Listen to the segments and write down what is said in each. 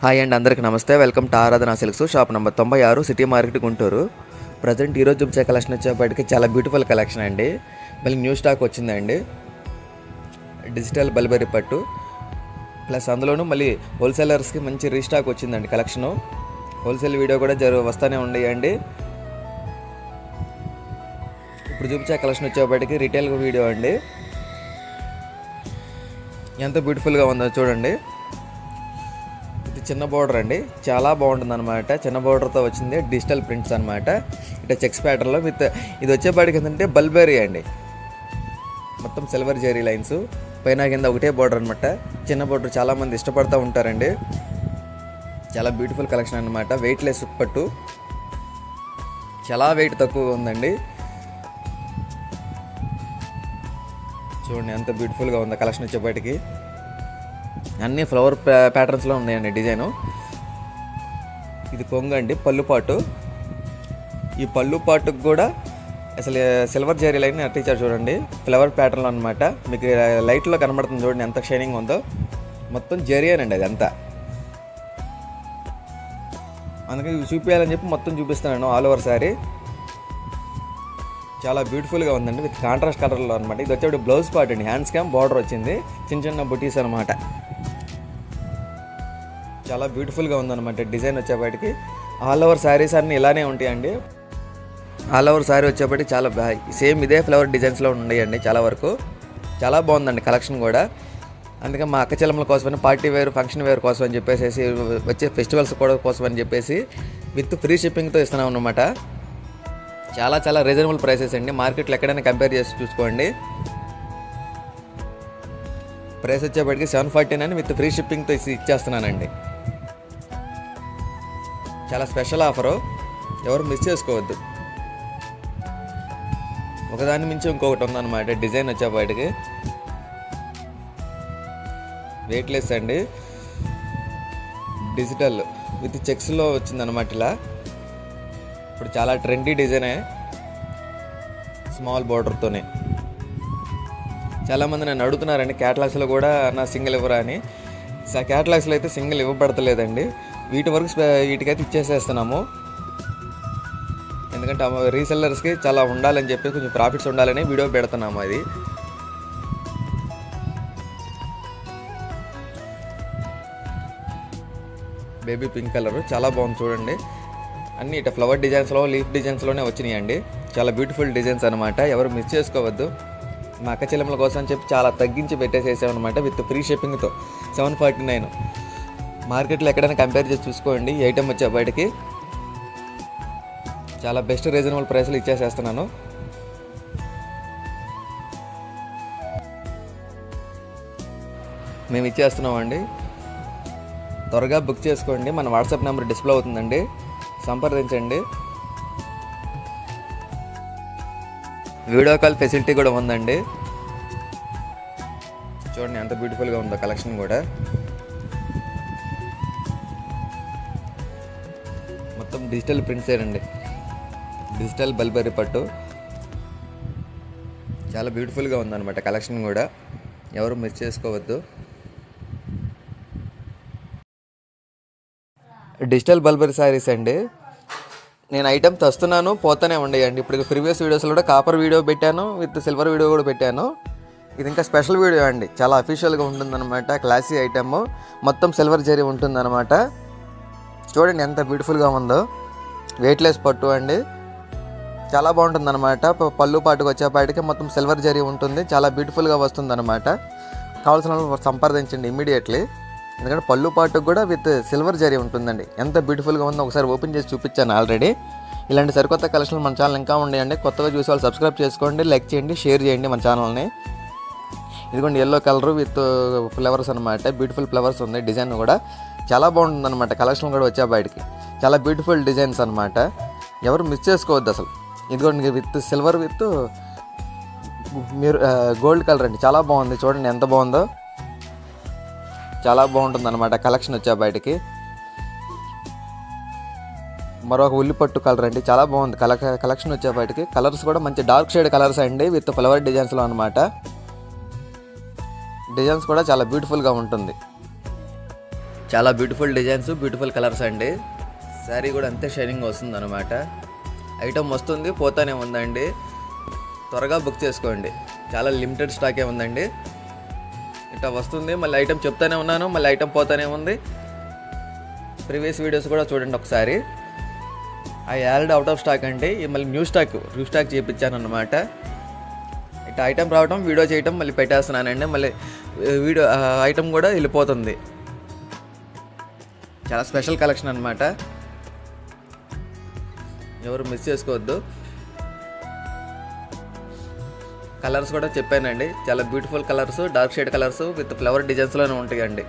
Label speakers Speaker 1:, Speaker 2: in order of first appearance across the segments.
Speaker 1: Hi అండి, అందరికీ నమస్తే. వెల్కమ్ టు ఆరాధన silks, shop number 96, city market, Guntur. Present ఈరోజు చూపించే కలెక్షన్ వచ్చేప్పటికి చాలా బ్యూటిఫుల్ కలెక్షన్ అండి. మళ్ళీ న్యూ స్టాక్ వచ్చిందండి. డిజిటల్ బల్బరీ పట్టు ప్లస్ అందులోనూ మళ్ళీ హోల్సేలర్స్కి మంచి రీస్టాక్ వచ్చిందండి కలెక్షను. హోల్సేల్ వీడియో కూడా వస్తూనే ఉన్నాయండి. ఇప్పుడు చూపించే కలెక్షన్ వచ్చేప్పటికి రిటైల్ వీడియో అండి. ఎంత బ్యూటిఫుల్గా ఉందో చూడండి. ఇది చిన్న బోర్డర్ అండి, చాలా బాగుంటుంది అనమాట. చిన్న బోర్డర్తో వచ్చింది, డిజిటల్ ప్రింట్స్ అనమాట. ఇట్లా చెక్స్ ప్యాటర్న్లో విత్ ఇది వచ్చేపాటికి ఏంటంటే బల్బరీ అండి. మొత్తం సిల్వర్ జెరీ లైన్స్, పైన కింద ఒకటే బోర్డర్ అనమాట. చిన్న బోర్డర్ చాలామంది ఇష్టపడుతూ ఉంటారండి. చాలా బ్యూటిఫుల్ కలెక్షన్ అనమాట. వెయిట్లెస్ పట్టు, చాలా వెయిట్ తక్కువ ఉందండి. చూడండి ఎంత బ్యూటిఫుల్గా ఉందో కలెక్షన్ వచ్చేపాటికి. అన్నీ ఫ్లవర్ ప్యాటర్న్స్లో ఉన్నాయండి డిజైను. ఇది కొంగు అండి, పళ్ళుపాటు. ఈ పళ్ళుపాటుకు కూడా అసలు సిల్వర్ జెరీ లైన్ అట్టించారు చూడండి, ఫ్లవర్ ప్యాటర్న్లో అనమాట. మీకు లైట్లో కనబడుతుంది చూడండి ఎంత షైనింగ్ ఉందో. మొత్తం జెరీయేనండి అది అంతా. అందుకని చూపించాలని చెప్పి మొత్తం చూపిస్తున్నాను ఆల్ ఓవర్ శారీ. చాలా బ్యూటిఫుల్గా ఉందండి, విత్ కాంట్రాస్ట్ కలర్లో అనమాట. ఇది వచ్చేప్పుడు బ్లౌజ్ పార్ట్ అండి, హ్యాండ్స్ క్యామ్ బార్డర్ వచ్చింది, చిన్న చిన్న బుటీస్ అనమాట. చాలా బ్యూటిఫుల్గా ఉందన్నమాట డిజైన్ వచ్చేప్పటికి. ఆల్ ఓవర్ శారీస్ అన్నీ ఇలానే ఉంటాయండి. ఆల్ ఓవర్ శారీ వచ్చేప్పటికి చాలా సేమ్ ఇదే ఫ్లవర్ డిజైన్స్లో ఉన్నాయండి చాలా వరకు. చాలా బాగుందండి కలెక్షన్ కూడా. అందుకే మా అక్క చెల్లెమ్మల కోసమని, పార్టీ వేర్, ఫంక్షన్ వేర్ కోసం అని చెప్పేసి, వచ్చే ఫెస్టివల్స్ కూడా కోసం అని చెప్పేసి విత్ ఫ్రీ షిప్పింగ్తో ఇస్తున్నాం అన్నమాట. చాలా చాలా రీజనబుల్ ప్రైసెస్ అండి. మార్కెట్లో ఎక్కడైనా కంపేర్ చేసి చూసుకోండి. ప్రైస్ వచ్చేప్పటికి 749 విత్ ఫ్రీ షిప్పింగ్తో ఇచ్చేస్తున్నానండి. చాలా స్పెషల్ ఆఫరు, ఎవరు మిస్ చేసుకోవద్దు. ఒకదాని మించి ఇంకొకటి ఉందన్నమాట. డిజైన్ వచ్చేప్పటికి వెయిట్లెస్ అండి, డిజిటల్ విత్ చెక్స్లో వచ్చిందన్నమాట. ఇలా ఇప్పుడు చాలా ట్రెండీ డిజైనే, స్మాల్ బార్డర్తోనే. చాలామంది నన్ను అడుగుతున్నారండి క్యాటలాగ్స్లో కూడా నా సింగిల్ ఇవ్వరా అని. క్యాటలాగ్స్లో అయితే సింగిల్ ఇవ్వబడతలేదండి. వీటికైతే ఇచ్చేసేస్తున్నాము. ఎందుకంటే రీసెల్లర్స్కి చాలా ఉండాలని చెప్పి, కొంచెం ప్రాఫిట్స్ ఉండాలని వీడియో పెడుతున్నాము. అది బేబీ పింక్ కలరు, చాలా బాగుంది చూడండి. అన్నీ ఇట్లా ఫ్లవర్ డిజైన్స్లో, లీఫ్ డిజైన్స్లోనే వచ్చినాయండి. చాలా బ్యూటిఫుల్ డిజైన్స్ అనమాట, ఎవరు మిస్ చేసుకోవద్దు. మా అక్క చెల్లెమ్మల కోసం అని చెప్పి చాలా తగ్గించి పెట్టేసేసామన్నమాట విత్ ఫ్రీ షిప్పింగ్తో. 749. మార్కెట్లో ఎక్కడైనా కంపేర్ చేసి చూసుకోండి. ఈ ఐటెం వచ్చే బయటికి చాలా బెస్ట్ రీజనబుల్ ప్రైస్లు ఇచ్చేసేస్తున్నాను. మేము ఇచ్చేస్తున్నామండి. త్వరగా బుక్ చేసుకోండి. మన వాట్సాప్ నెంబర్ డిస్ప్లే అవుతుందండి, సంప్రదించండి. వీడియో కాల్ ఫెసిలిటీ కూడా ఉందండి. చూడండి ఎంత బ్యూటిఫుల్గా ఉందో కలెక్షన్ కూడా. మొత్తం డిజిటల్ ప్రింట్స్ ఏనండి, డిజిటల్ బల్బరీ పట్టు. చాలా బ్యూటిఫుల్గా ఉందన్నమాట కలెక్షన్ కూడా, ఎవరు మిస్ చేసుకోవద్దు. డిజిటల్ బల్బరీ శారీస్ అండి. నేను ఐటమ్ తెస్తున్నాను, పోతూనే ఉండేయండి. ఇప్పుడు ప్రీవియస్ వీడియోస్లో కూడా కాపర్ వీడియో పెట్టాను, విత్ సిల్వర్ వీడియో కూడా పెట్టాను. ఇది ఇంకా స్పెషల్ వీడియో అండి, చాలా అఫీషియల్గా ఉంటుందన్నమాట. క్లాసీ ఐటమ్, మొత్తం సిల్వర్ జరీ ఉంటుందన్నమాట. చూడండి ఎంత బ్యూటిఫుల్గా ఉందో. వెయిట్లెస్ పట్టు అండి, చాలా బాగుంటుందన్నమాట. పళ్ళు పాటుకు వచ్చేపాటికి మొత్తం సిల్వర్ జరీ ఉంటుంది, చాలా బ్యూటిఫుల్గా వస్తుందన్నమాట. కావాల్సిన వాళ్ళు సంప్రదించండి ఇమ్మీడియట్లీ. ఎందుకంటే పళ్ళు పాటుకు కూడా విత్ సిల్వర్ జరీ ఉంటుందండి. ఎంత బ్యూటిఫుల్గా ఉందో ఒకసారి ఓపెన్ చేసి చూపించాను ఆల్రెడీ. ఇలాంటి సరికొత్త కలెక్షన్లు మన ఛానల్ ఇంకా ఉన్నాయండి. కొత్తగా చూసే వాళ్ళు సబ్స్క్రైబ్ చేసుకోండి, లైక్ చేయండి, షేర్ చేయండి మన ఛానల్ని. ఇదిగోండి ఎల్లో కలర్ విత్ ఫ్లవర్స్ అనమాట. బ్యూటిఫుల్ ఫ్లవర్స్ ఉంది, డిజైన్ కూడా చాలా బాగుంటుంది అనమాట. కలెక్షన్ కూడా వచ్చే బయటికి చాలా బ్యూటిఫుల్ డిజైన్స్ అనమాట, ఎవరు మిస్ చేసుకోవద్దు అసలు. ఇదిగోండి విత్ సిల్వర్ విత్ మీరు గోల్డ్ కలర్ అండి, చాలా బాగుంది. చూడండి ఎంత బాగుందో, చాలా బాగుంటుంది అనమాట కలెక్షన్ వచ్చే బయటికి. మరొక ఉల్లిపట్టు కలర్ అండి, చాలా బాగుంది కలెక్షన్ వచ్చే బయటికి. కలర్స్ కూడా మంచి డార్క్ షేడ్ కలర్స్ అండి, విత్ ఫ్లవర్ డిజైన్స్లో అనమాట. డిజైన్స్ కూడా చాలా బ్యూటిఫుల్గా ఉంటుంది. చాలా బ్యూటిఫుల్ డిజైన్స్, బ్యూటిఫుల్ కలర్స్ అండి. శారీ కూడా అంతే షైనింగ్ వస్తుంది అనమాట. ఐటమ్ వస్తుంది, పోతానే ఉందండి. త్వరగా బుక్ చేసుకోండి. చాలా లిమిటెడ్ స్టాకే ఉందండి. ఇట్లా వస్తుంది, మళ్ళీ ఐటమ్ చెప్తానే ఉన్నాను, మళ్ళీ ఐటమ్ పోతానే ఉంది. ప్రీవియస్ వీడియోస్ కూడా చూడండి ఒకసారి. ఆ యాడ్ అవుట్ ఆఫ్ స్టాక్ అంటే మళ్ళీ న్యూ స్టాక్ చేయించాను అనమాట. ఇట్లా ఐటమ్ రావడం, వీడియో చేయటం, మళ్ళీ పెట్టేస్తున్నానండి. మళ్ళీ వీడియో ఐటమ్ కూడా వెళ్ళిపోతుంది. చాలా స్పెషల్ కలెక్షన్ అనమాట, ఎవరు మిస్ చేసుకోవద్దు. కలర్స్ కూడా చెప్పానండి, చాలా beautiful colours, dark shade colours with flower డిజైన్స్లోనే ఉంటాయండి.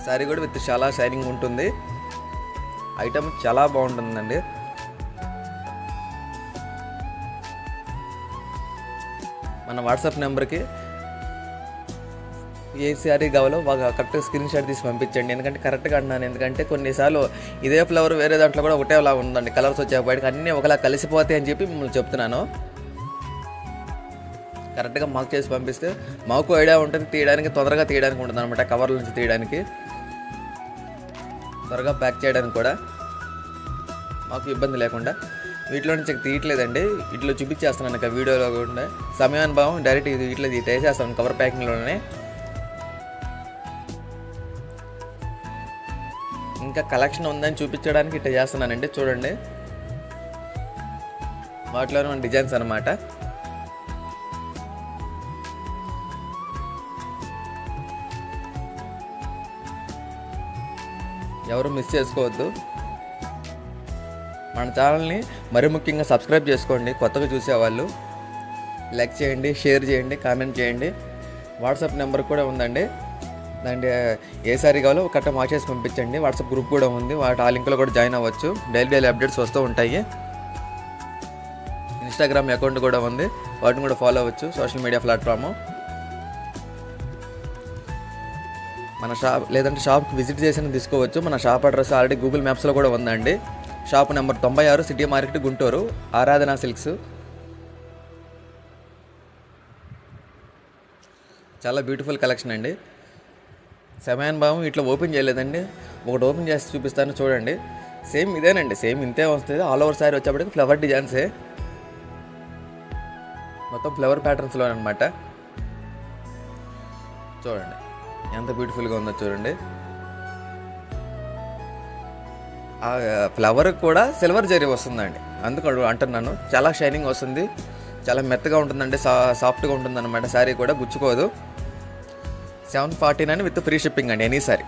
Speaker 1: శారీ కూడా విత్ చాలా షైనింగ్ ఉంటుంది. ఐటమ్ చాలా బాగుంటుందండి. మన వాట్సాప్ నెంబర్కి ఏ శారీ కావాలో బాగా కరెక్ట్గా స్క్రీన్ షాట్ తీసి పంపించండి. ఎందుకంటే కరెక్ట్గా అన్నాను, ఎందుకంటే కొన్నిసార్లు ఇదే ఫ్లవర్ వేరే దాంట్లో కూడా ఒకటేలా ఉందండి. కలర్స్ వచ్చేప్పటికి అన్నీ ఒకలా కలిసిపోతాయి అని చెప్పి మిమ్మల్ని చెప్తున్నాను. కరెక్ట్గా మార్క్ చేసి పంపిస్తే మాకు ఐడియా ఉంటుంది, తొందరగా తీయడానికి ఉంటుంది అనమాట. కవర్ల నుంచి తీయడానికి, త్వరగా ప్యాక్ చేయడానికి కూడా మాకు ఇబ్బంది లేకుండా. వీటిలో నుంచి తీయట్లేదండి, ఇట్లా చూపించేస్తున్నాను ఇక వీడియోలో కూడా. సమయానుభవం డైరెక్ట్ ఇట్లా వేసేస్తాను కవర్ ప్యాకింగ్లోనే. ఇంకా కలెక్షన్ ఉందని చూపించడానికి ఇట్లా చేస్తున్నానండి. చూడండి, వాటిలోనే మన డిజైన్స్ అనమాట. ఎవరు మిస్ చేసుకోవద్దు. మన ఛానల్ని మరీ ముఖ్యంగా సబ్స్క్రైబ్ చేసుకోండి. కొత్తగా చూసేవాళ్ళు లైక్ చేయండి, షేర్ చేయండి, కామెంట్ చేయండి. వాట్సాప్ నెంబర్ కూడా ఉందండి, దాంట్లో ఏ సారీ కావాలో కరెక్ట్గా మార్క్ చేసి పంపించండి. వాట్సాప్ గ్రూప్ కూడా ఉంది, ఆ లింక్లో కూడా జాయిన్ అవ్వచ్చు. డైలీ అప్డేట్స్ వస్తూ ఉంటాయి. ఇన్స్టాగ్రామ్ అకౌంట్ కూడా ఉంది, వాటిని కూడా ఫాలో అవ్వచ్చు. Social media platform. మన లేదంటే షాప్కి విజిట్ చేసి తీసుకోవచ్చు. మన షాప్ అడ్రస్ ఆల్రెడీ గూగుల్ మ్యాప్స్లో కూడా ఉందండి. Shop number 96, city market, Guntur, ఆరాధన సిల్క్స్. చాలా బ్యూటిఫుల్ కలెక్షన్ అండి. సమయానుభావం ఇట్లా ఓపెన్ చేయలేదండి, ఒకటి ఓపెన్ చేసి చూపిస్తాను చూడండి. సేమ్ ఇదేనండి, సేమ్ ఇంతే వస్తుంది. ఆల్ ఓవర్ శారీ వచ్చేప్పటికి ఫ్లవర్ డిజైన్సే, మొత్తం ఫ్లవర్ ప్యాటర్న్స్లో అనమాట. చూడండి ఎంత బ్యూటిఫుల్గా ఉందో చూడండి. ఆ ఫ్లవర్ కూడా సిల్వర్ జరీ వస్తుందండి, అందుకు అంటున్నాను. చాలా షైనింగ్ వస్తుంది, చాలా మెత్తగా ఉంటుందండి, సాఫ్ట్గా ఉంటుంది అనమాట. శారీ కూడా గుచ్చుకోదు. 749 విత్ ఫ్రీ షిప్పింగ్ అండి, ఎనీ సారీ.